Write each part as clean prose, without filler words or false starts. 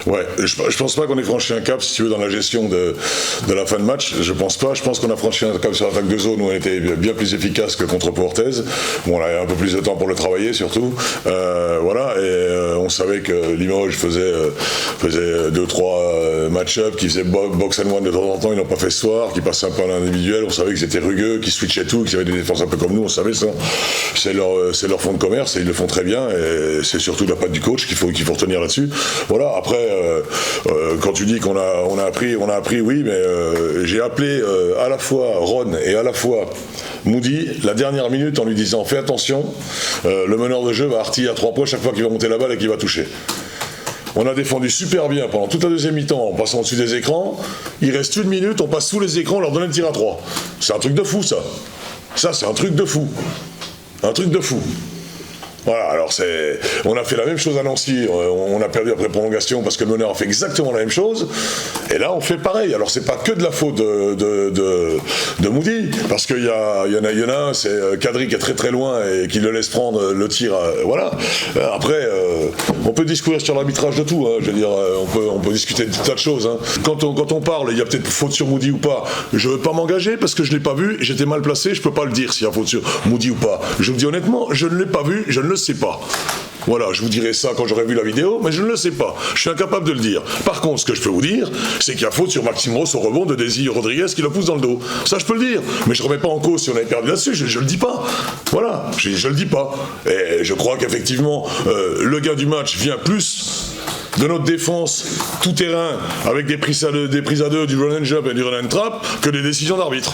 Ouais, je pense pas qu'on ait franchi un cap, si tu veux, dans la gestion de la fin de match. Je pense pas. Je pense qu'on a franchi un cap sur l'attaque de zone où on était bien plus efficace que contre Portez. Bon, on a un peu plus de temps pour le travailler, surtout. Voilà, et on savait que Limoges faisait 2-3 match-up, qui faisaient box and one de temps en temps. Ils n'ont pas fait ce soir, qui passaient un peu à l'individuel. On savait qu'ils étaient rugueux, qu'ils switchaient tout, qu'ils avaient des défenses un peu comme nous. On savait ça. C'est leur fond de commerce et ils le font très bien. Et c'est surtout la patte du coach qu'il faut retenir là-dessus. Voilà. Après. Quand tu dis qu'on a appris, oui, mais j'ai appelé à la fois Ron et à la fois Moody la dernière minute en lui disant fais attention, le meneur de jeu va artiller à 3 points chaque fois qu'il va monter la balle et qu'il va toucher. On a défendu super bien pendant toute la deuxième mi-temps en passant au-dessus des écrans. Il reste 1 minute, on passe sous les écrans, on leur donne le tir à 3. C'est un truc de fou, ça. Ça, c'est un truc de fou. Un truc de fou. Voilà, alors on a fait la même chose à Nancy, on a perdu après prolongation parce que le meneur a fait exactement la même chose, et là on fait pareil. Alors c'est pas que de la faute de Moody, parce qu'il y en a un, c'est Kadri qui est très très loin et qui le laisse prendre le tir, voilà. Après, on peut discourir sur l'arbitrage de tout, hein, je veux dire, on peut discuter de tas de choses. Hein. Quand on parle, il y a peut-être faute sur Moody ou pas, je veux pas m'engager parce que je l'ai pas vu, j'étais mal placé, je peux pas le dire s'il y a faute sur Moody ou pas. Je vous dis honnêtement, je ne l'ai pas vu, je ne le sais pas. Voilà, je vous dirai ça quand j'aurai vu la vidéo, mais je ne le sais pas. Je suis incapable de le dire. Par contre, ce que je peux vous dire, c'est qu'il y a faute sur Maxime Ross au rebond de Desi Rodriguez qui le pousse dans le dos. Ça, je peux le dire. Mais je ne remets pas en cause si on avait perdu là-dessus. Je le dis pas. Voilà, je le dis pas. Et je crois qu'effectivement, le gain du match vient plus de notre défense tout terrain avec des prises à deux, du run and jump et du run and trap que des décisions d'arbitre.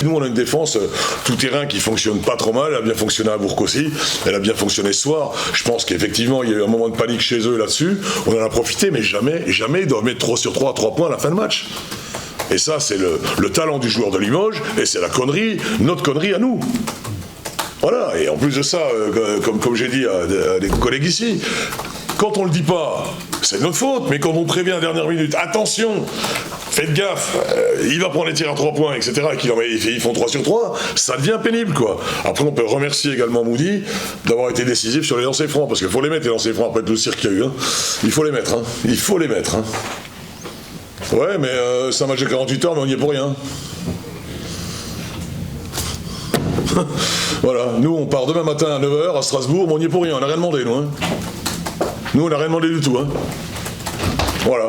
Nous, on a une défense tout terrain qui fonctionne pas trop mal. Elle a bien fonctionné à Bourg aussi. Elle a bien fonctionné ce soir. Je pense qu'effectivement, il y a eu un moment de panique chez eux là-dessus. On en a profité, mais jamais ils doivent mettre 3 sur 3 à 3 points à la fin de match. Et ça, c'est le talent du joueur de Limoges. Et c'est notre connerie à nous. Voilà. Et en plus de ça, comme j'ai dit à des collègues ici, quand on le dit pas, c'est de notre faute. Mais quand on prévient à la dernière minute, attention, faites gaffe, il va prendre les tirs à 3 points, etc. Ils font 3 sur 3, ça devient pénible, quoi. Après, on peut remercier également Moody d'avoir été décisif sur les lancers francs, parce qu'il faut les mettre, les lancers francs, après tout le cirque qu'il y a eu. Hein. Il faut les mettre. Hein. Ouais, mais c'est un match de 48 heures, mais on n'y est pour rien. Voilà, nous, on part demain matin à 9h à Strasbourg, mais on n'y est pour rien, on n'a rien demandé, nous. Hein. Nous, on n'a rien demandé du tout. Hein. Voilà.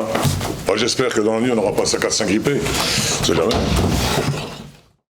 J'espère que dans la nuit, on n'aura pas ça 4-5 grippés. C'est jamais.